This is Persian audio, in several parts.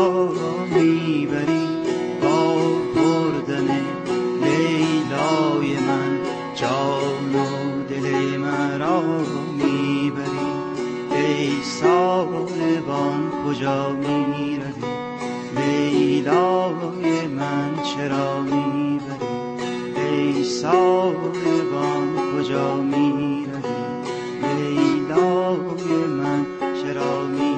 کجا میبری با بردن لیلای من؟ جان و دل مرا میبری ای ساربان کجا میروی؟ لیلای من چرا میبری ای ساربان کجا میروی؟ لیلای من چرا میبری؟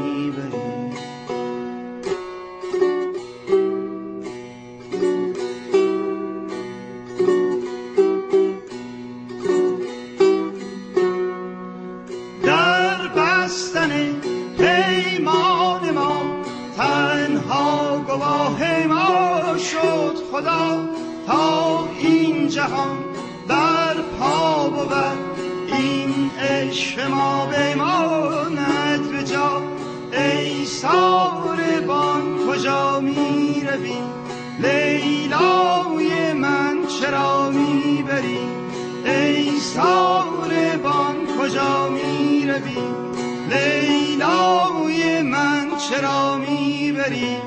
در بستن پیمان ما تنها گواه ما شد خدا، تا این جهان بر پا بود این عشق ما بماند به جا. ای ساربان کجا می روی؟ لیلای من چرا می بری؟ ای ساربان کجا می روی؟ لیلای من چرا می بری؟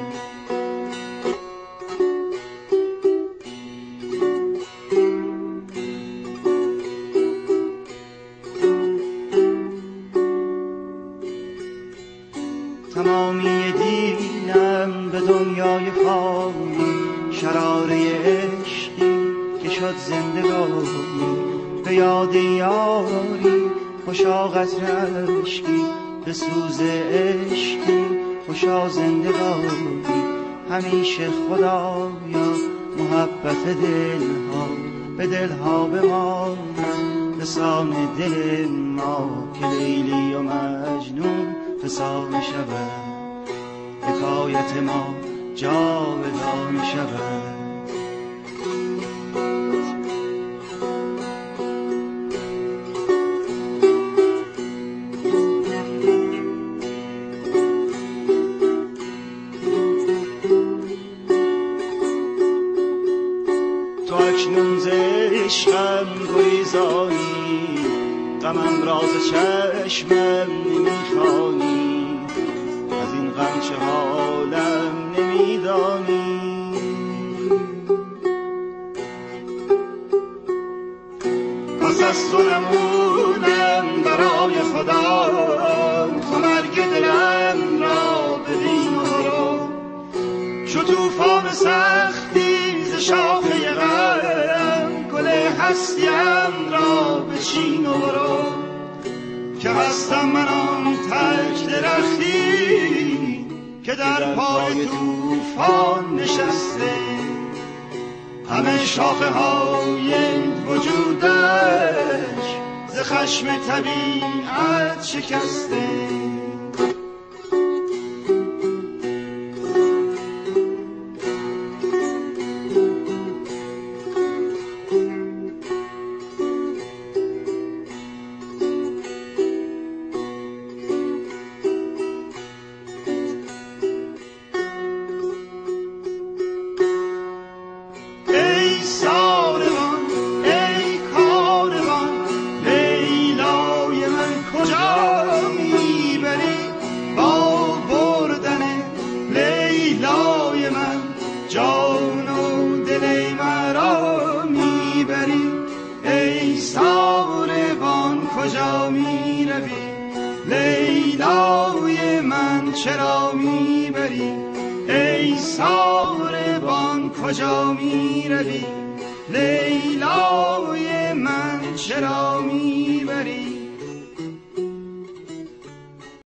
تمامی دینم به دنیای فانی، شراره عشقی که شد زندگانی. به یاد یاری خوشا قطره اشکی، به سوز عشقی خوشا زندگانی. همیشه خدایا محبت دلها به دلها بماند، رسان دل ما که لیلی و مجنون فسانه شود، حکایت ما جاودانه شود. تو اکنون ز عشقم گریزانی، غمم راز چشمم نمیخوانی. از این غم چه حالم نمیدانی. پس از تو نمونم برای خدا، تو مرگ دلم را ببین و برو. چو توفان سختی ز شاخه غم، گل هستیم را بچین و برو. که هستم من آن تک درختی که در پای توفان نشسته، همه شاخه های وجودش ز خشم طبیعت شکسته. جان و دل مرا میبری ای ساربان کجا میروی؟ لیلای من چرا میبری؟ ای ساربان کجا میروی؟ لیلای من چرا میبری؟